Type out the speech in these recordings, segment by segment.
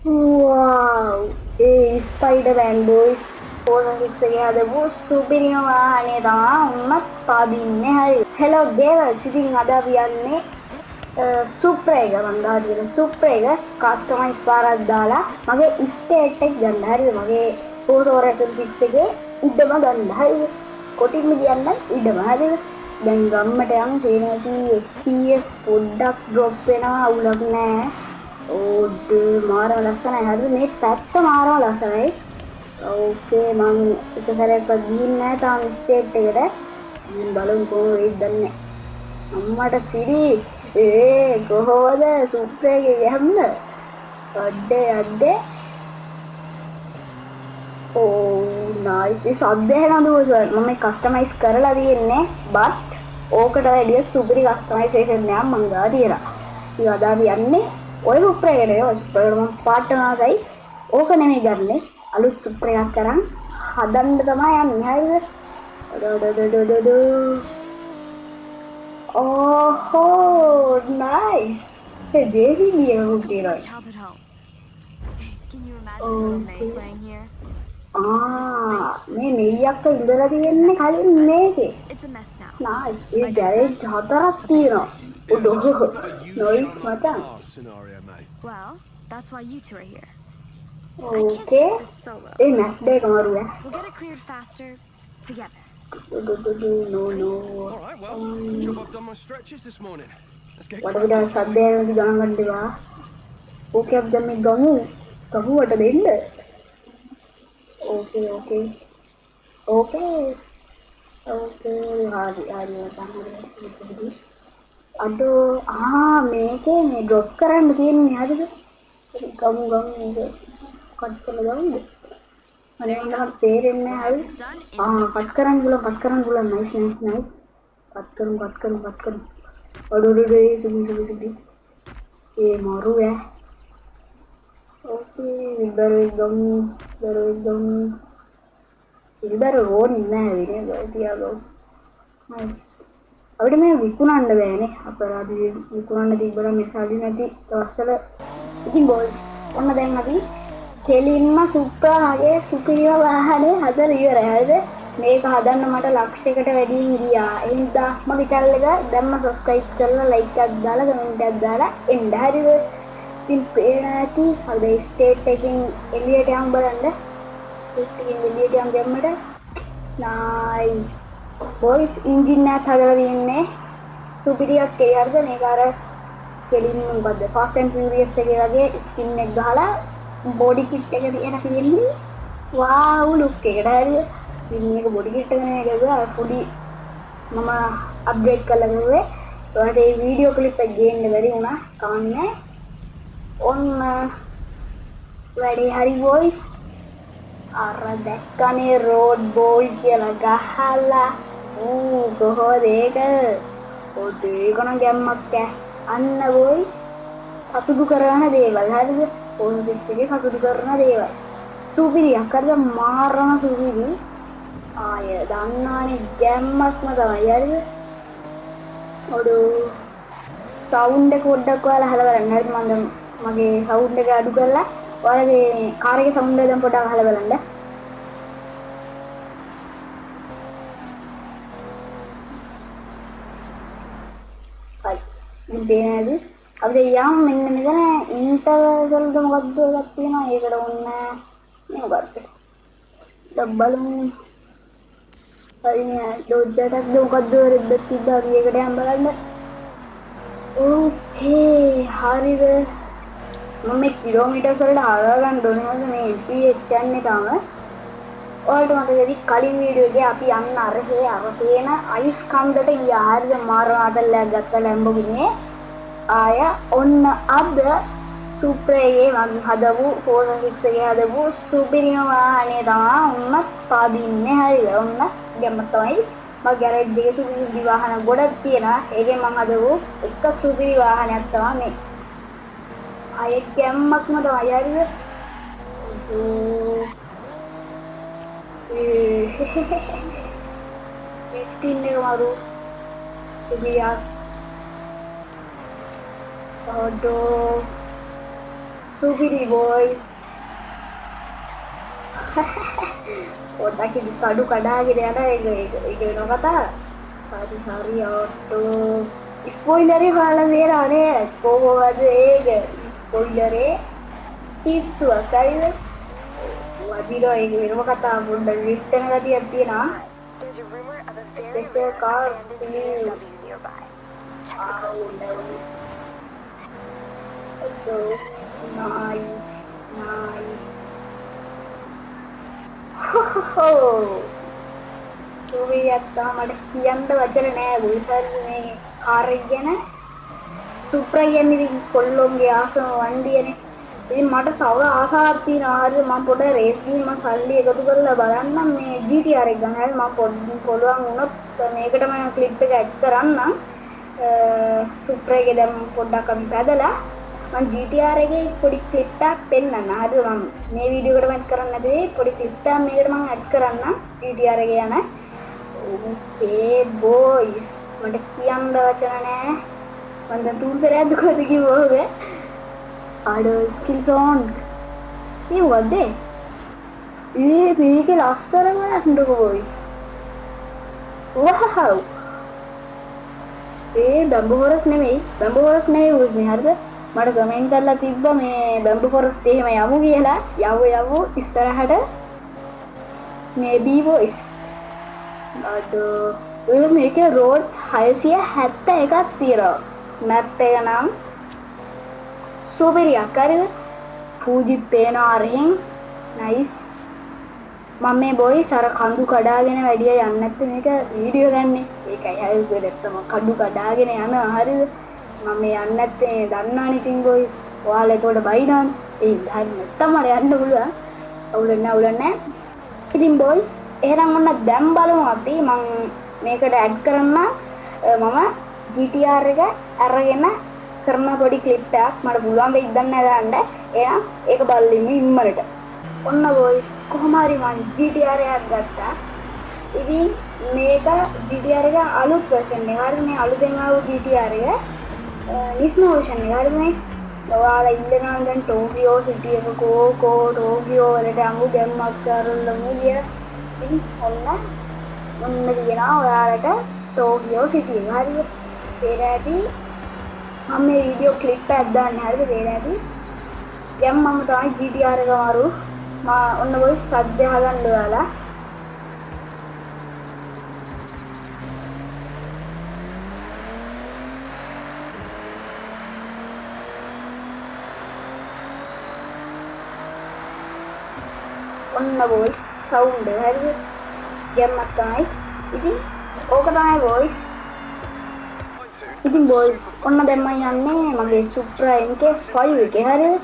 Wow, ඒ Spider-Man බොයි පෝසහික්සගේ හදපු සුපිරිම වාහනේ තමයි උන්නත් පාදින්නේ හරි. හෙලෝ ගේවර්ස් ඉතින් අද අපි යන්නේ සුප්‍රා එක මම දාලා සුප්‍රා එක කස්ටමයිස් පාරක් දාලා මගේ ස්ටේට් එක ගන්න හරිද මගේ පෝසෝරයන් 6 එකේ ඉඩම ගන්න හරිද කොටින්ම කියන්න ඉඩම හරිද දැන් ගම්මට යන් තේනති FPS පොඩ්ඩක් ඩ්‍රොප් වෙනවා අවුලක් නැහැ ඕඩ් මාර ලස්සනයි හරිද මේ පැත්ත මාරම ලස්සනයි ඕකේ මම එක සැරයක්වත් ගිහින් නැහැ තාම ස්ටේට් එකට බලමු කොහොම වෙයිද දන්නේ අම්මට සිරි කොහොමද සුප්‍රේගේ යන්න අඩේ ඕ නයිස් සද්දේ නදුවස මම කස්ටමයිස් කරලා තියෙන්නේ බට් ඕකට වැඩිය සුපිරි කස්ටමයිසේෂන් එකක් මම ගා තියලා ඉතින් අද අපි යන්නේ ඔය සුප්‍රේ එකනේ ඔය සුප්‍රේ මම පාටනාසයි ඕක නෙමෙයි ගන්නෙ අලුත් සුප්‍රේ එකක් කරන් හදන්න තමයි යන්නේ හරිද Oh, nice. Hey, baby, okay, right. Childhood home. Can you imagine little May playing here? මේ මෙයියක්ක ඉඳලා තියෙන්නේ කලින් මේකේ. It's a mess now. nice. A garage හතරක් තියෙනවා. උඩ නොයිස් මචං. Well, that's why you two are here. Okay. ඒ මැස් දෙක මරුවා. We'll get it cleared faster together. No. All right, well, good job I've done my stretches this morning. Let's get What about සද්දේ නැති ගණන් ගන්නවා? ඕකේ අපි දැන් මේ ගමු. කහුවට දෙන්න. Okay. හරි අඩෝ මේකේ මේ ඩ්‍රොප් කරන්න තියෙන්නේ හරිද? ගමු මේක කට් කරලා ගමුද? අනේ මට තේරෙන්නේ නැහැ හරි. කට් කරන්න පුළුවන් නයිස්. කට් කරමු. අඩෝ සුබි. ඒ මරුවේ. Okay, we better go. We better roll in there. Nice. අපිට මේ විකුණන්න බෑනේ. අපරාධි විකුණන්න තිබ්බම මේ සල්ලි නැති දවස්වල ඉතින් බෝල්ස්. ඔන්න දැන් අපි කෙලින්ම සුප්‍රාගේ සුපිරිය වාහනේ හදලා ඉවරයි. හරිද? මේක හදන්න මට ලක්ෂයකට වැඩියෙන් ගියා. ඒ නිසා මගේ channel එක දැම්ම subscribe කරලා like එකක් දාලා comment එකක් දාලා එන්න. හරිද? ඉතින් පේන ඇති අද ස්ටේට් එකකින් එළියට යමු බලන්න. එළියට යමු ගැම්මට. නයිස්. බොයිස් එන්ජින් එකක් හදලා තියෙන්නේ. සුපිරියක් ඒ හරිද? මේක අර කෙලින්ම මොකද්ද? Fast and Furious එකේ වගේ ස්කින් එක ගහලා බොඩි කිට් එක තියෙන්නේ. වාව් ලුක් එකට හරිද? ඉතින් මේක බොඩි කිට් එක නේ ගියා පොඩි මම අප්ඩේට් කරලා ගියේ. ඒකට මේ වීඩියෝ ක්ලිප් එක ගේන්න බැරි වුණා. කවන්නේ ඔන්න වැඩි හරි බොයිස් අර දැක්කනේ රෝඩ් බෝයි කියලා ගහලා කොහොමද ඒක නම් ගැම්මක් අන්න බොයි සතුටු කරන දේවල් හරිද පොලිස් එකේ සතුටු කරන දේවල් සුපිරියක් හරිද මාරම සුපිරි ආය දන්නානේ ගැම්මක්ම තමයි හරිද ඔඩෝ සවුන්ඩ් එක පොඩ්ඩක් ඔයාලා අහලා බලන්න හරිද මම මගේ සවුන්ඩ් එක අඩු කරලා ඔයාලගේ කාර් එකේ සවුන්ඩ් එක දැන් පොඩ්ඩක් අහලා බලන්න. හරි. ඉතින් දේනේද? අපි යම් මෙන්න මෙතන ඉන්ටර්වල්ද මොකක්ද එකක් තියෙනවා. ඒකට ඔන්න මේ මොකක්ද? බලමු. හරි නෑ ඩොජ් එකක්ද මොකක්ද රෙද්දක් තිබ්බා අපි ඒකට යම් බලන්න. ඕකේ හරිද? මම කිලෝමීටර්ස් වලට හරවගන්න ඕනේ මේ FPS යන්නේ තාම. ඔයාලට මතකද කලින් වීඩියෝ එකේ අපි යන්න අර තේන අයිස් කන්දට ගියා. හරිද? මාර ආතල්ලයක් ගත්ත ලැම්බෝගිනි. ආය ඔන්න අද සුප්‍රේගේ මම හදපු 406 එකේ හදපු සුපිරිම වාහනේ තමයි උන්නත් පාදින්නේ. හරිද? ඔන්න ගැම්ම තමයි මගේ ගෑරේජ් එකේ සුපිරි වාහන ගොඩක් තියෙනවා. ඒකෙන් මම හදපු එක සුපිරි වාහනයක් තමයි මේ. අය ගැම්මක්ම තමයි හරිද? ස්කින් එක මාරු ඉතියා ඔඩෝ සුපිරි බොයි. පොඩ්ඩක් ඉදි කඩු කඩාගෙන යන ඒක වෙන කතා. හරි ඔට්ටෝ. ස්පොයිලරේ බලලා නේරානේ කොහොමද ඒක ස්පොයිලරේ පිස්සුවක් හරිද? වදිනවා ඒක වෙනම කතා පොඩ්ඩක් විස්තර ගතියක් තියෙනවා. There's a rumor of a very There's a rare car, abandoned please. BMW nearby. Check the code. So nice. සුවියත්තා මට කියන්න වචන නෑ බුයිසර් මේ කාර් එක ගැන සුප්‍රා කියන්නේ ඉතින් කොල්ලොන්ගේ ආසම වණ්ඩියනේ. ඉතින් මට තව ආසාවක් තියෙනවා. හරිද මම පොඩ රේස් ගිහින් මම සල්ලි එකතු කරලා බලන්නම් මේ GTR එක ගන්න. හරි මම පුළුවන් වුණොත් මේකට මම ක්ලිප් එක ඇඩ් කරන්නම්. සුප්‍රා එකේ දැන් පොඩ්ඩක් අපි පැදලා මම GTR එකේ පොඩි ක්ලිප් එකක් පෙන්නන්න. හරිද මම මේ වීඩියෝ එකට මම කරන්නේ නැති පොඩි ක්ලිප් එකක් මේකට මම ඇඩ් කරන්නම් GTR එකේ යන. Okay boys මට කියන්න වචන නෑ. මම දැන් තුන්සරයක් දුකද කිව්වෝගේ. ආඩෝ ස්කිල්ස් ඔන්. ඒ මොකද්ද? මේක ලස්සනම නේද boys? wow. බැම්බු හොරස් නෙමෙයි boys මේ හරිද? මට කමෙන්ට් කරලා තිබ්බා මේ බැම්බු හොරස් එහෙම යමු කියලා. යමු ඉස්සරහට maybe boys. අඩෝ මේකේ රෝඩ්ස් 671ක් තියෙනවා. මැප් එක නම් සුපිරියක් හරිද? පූජි පේනවා අරහෙන්. නයිස්. මම මේ බොයිස් අර කඳු කඩාගෙන වැඩිය යන්නේ නැත්නම් මේක වීඩියෝ ගන්නෙ. ඒකයි හරිද නැත්තම් කඳු කඩාගෙන යනවා හරිද? මම මේ යන්නේ නැත්තේ දන්නවනේ ඉතින් බොයිස්. ඔයාලා ඒතකොට බයිනානේ. ඒ හරි නැත්තම් මට යන්න පුළුවන්. අවුලන්නේ. ඉතින් බොයිස් එහෙනම් ඔන්න දැන් බලමු අපි මම මේකට ඇඩ් කරන්න මම GTR එක අරගෙන කරන පොඩි ක්ලිප් එකක් මට පුළුවන් වෙයිද දන්නේ නැහැ දාන්න. එහෙනම් ඒක බලලිමු ඉම්මලට. ඔන්න බොයිස් කොහොම හරි මම GTR එකක් ගත්තා. ඉතින් මේක GTR එක අලුත් version එක. හරි මේ අලුතෙන් ආව GTR එක නිස්ම version එක. හරි මේ ඔයාලා ඉන්නවා දැන් ටෝකියෝ සිටි එක කෝ ටෝකියෝ වලට අමු ගැම්මක් කරලමු කියලා. ඉතින් ඔන්න කියනවා ඔයාලට ටෝකියෝ සිටි එක. හරිද? ඒක ඇති මම මේ වීඩියෝ ක්ලිප් එකක් දාන්නේ. හරිද? ඒක ඇති දැන් මම තමයි GTR එක මාරු ඔන්න ඔය සද්ද හදන්න ඔයාලා. ඔන්න බොයි සවුන්ඩ් එක හරිද? ගැම්මක් තමයි. ඉතින් ඕක තමයි බොයි. ඉතින් බොයිස් ඔන්න දැන් මම යන්නේ මගේ සුප්‍රා MK5 එකේ. හරිද?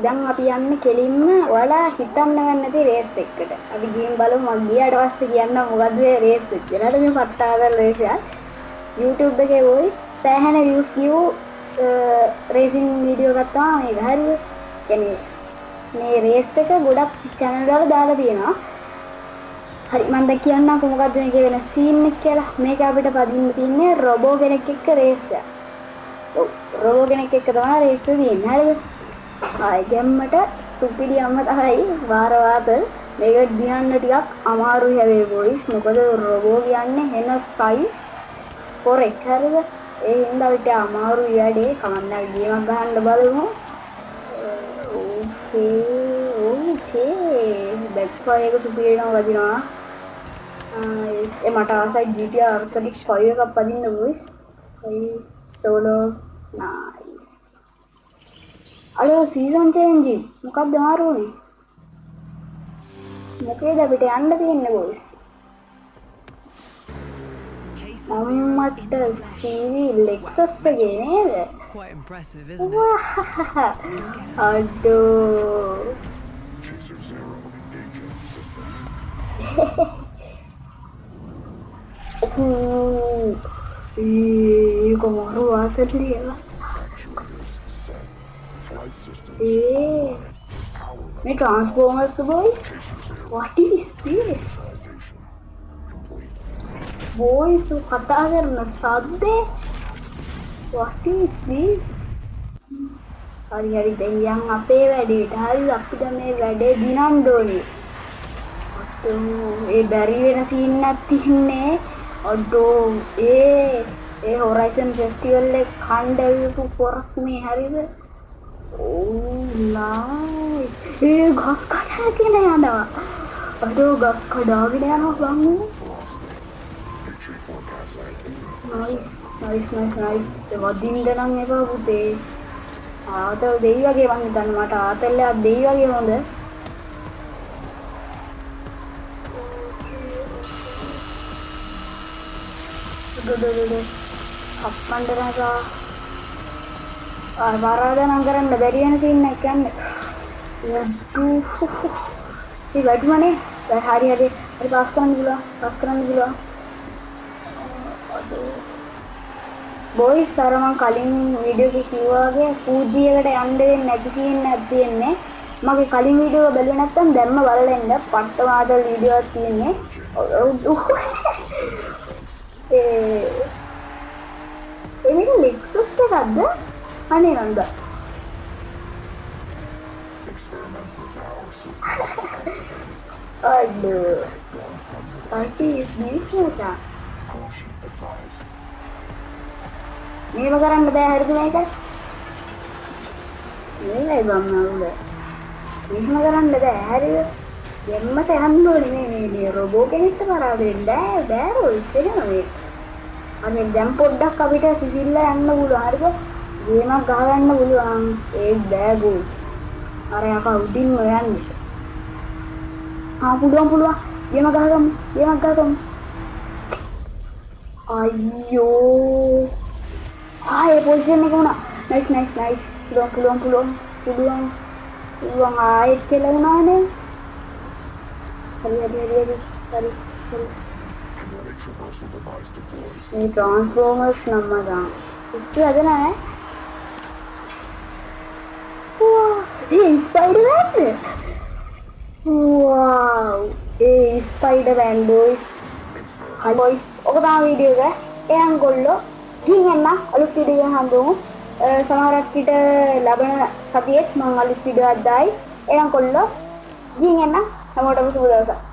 දැන් අපි යන්නේ කෙලින්ම ඔයාලා හිතන්න නැති රේස් එකකට. අපි ගිහින් බලමු මම ගියාට පස්සේ කියන්න මොකද්ද මේ රේස් එක. එලාට මේ පට්ටාදල් රේස් එක. YouTube එකේ බොයිස් සෑහෙන views ගියු රේසින් වීඩියෝ එකක් තමයි මේක. හරිද? කියන්නේ මේ රේස් එක ගොඩක් channel වල දාලා තියෙනවා. හරි මම දැන් කියන්නම්කො මොකද්ද මේකේ වෙන සීන් එක කියලා. මේක අපිට පදින්න තියෙන්නේ රොබෝ කෙනෙක් එක්ක රේස් එක. ඔව් රොබෝ කෙනෙක් එක්ක තමයි රේස් එක තියෙන්නේ. හරිද? ආයි ගැම්මට සුපිරි අම්ම තමයි වාර වාත මේක දිහන්න ටිකක් අමාරුයි හැබැයි බොයිස්. මොකද රොබෝ කියන්නේ හෙන සයිස් පොරෙක්. හරිද? ඒ හින්දා අපිට අමාරුයි වැඩේ. කමන්නයි ගේමක් ගහන්න බලමු. ඕකේ බැක්ෆයර් එක සුපිරියම වදිනවා. මට ආසයි GTR 35 එකක් පදින්න බොයිස්. ඒ සෝලෝ නයිස්. අලෝ සීසන් චේන්ජ් මොකක්ද මාරුනේ? මොකේද අපිට යන්න තියෙන්නේ බොයිස්? අම්මට සීරි ලෙක්සස් එකේ නේද? Quite impressive, isn't it? අඩෝ ඒක මාරු ආසලියලා. මේ Transformers boys, what is this? Boys කතා කරන සද්දේ what is this? හරි දෙයියන් අපේ වැඩේට හරි අපිට මේ වැඩේ දිනන්න ඕනේ. ඒ බැරි වෙන සීන් එකක් තින්නේ. අඩෝ ඒ හොරයිසන් ෆෙස්ටිවල් එක කණ්ඩායමක පොරක් මේ හරිද? ඕ නයිස්. ඒ ගස් කඩාගෙන යනවා. අඩෝ ගස් කඩාගෙන යනවා බං. නයිස්. ඒ වදින්න නම් එපා පුතේ. ආතල් දෙයි වගේ මං හිතන්නේ මට ආතල් එකක් දෙයි වගේ හොඳ. අප්පන්ඩරසා වරාදනම් කරන්න බැරි වෙන සීන් එකක් යන්නේ. ඒ වැඩිමනේ. හරි පාස් කරන්න පුළුවන්. බොයිස් අර මං කලින් වීඩියෝ එකේ කිව්වා වගේ පූජි එකට යන්න වෙන්නේ නැති සීන් එකක් තියෙන්නේ. මගේ කලින් වීඩියෝ එක බැලුවේ නැත්නම් දැම්ම බලලා ඉන්න. පට්ට මාදල් වීඩියෝ එකක් තියෙන්නේ. මේක ලෙක්සස් එකක්ද? අනේ නන්ද. අඩෝ. අයිති මේක නේද? මේව කරන්න බෑ හරිද මේක? මේයි බම්මවල. මෙහෙම කරන්න බෑ හරිද? දෙන්නට යන්න ඕනේ මේ රොබෝ කෙනෙක්ට කරා දෙන්න බෑ රොයිස් එක නෙමෙයි. අනේ දැන් පොඩ්ඩක් අපිට සිසිල්ලා යන්න පුළුවන් හරිද? ගේමක් ගහගන්න පුළුවන්. ඒක බෑ ගෝ. අර යකා උඩින්ම යන්නේ. පුළුවන්. ගේමක් ගහගමු. අයියෝ. ඒ පොසිෂන් එක උනා. නයිස්. පුළුවන්. ආයෙත් කියලා උනානේ. හරි. මේ ට්‍රාන්ස්ෆෝමර්ස් නම්මදා. ඉස්සු අද නෑ. ඒ ස්පයිඩර්මෑන්. වව්. ඒ ස්පයිඩර්මෑන් බොයිස්. හයි බොයිස්. ඔක තමයි වීඩියෝ එක. එයන් ගොල්ලෝ ගිහින් එන්න අලුත් වීඩියෝ එකක් හම්බෙමු. සමහරක් විට ලබන සතියේ මම අලුත් වීඩියෝ එකක් දායි. එයන් ගොල්ලෝ ගිහින් එන්න හැමෝටම සුබ දවසක්.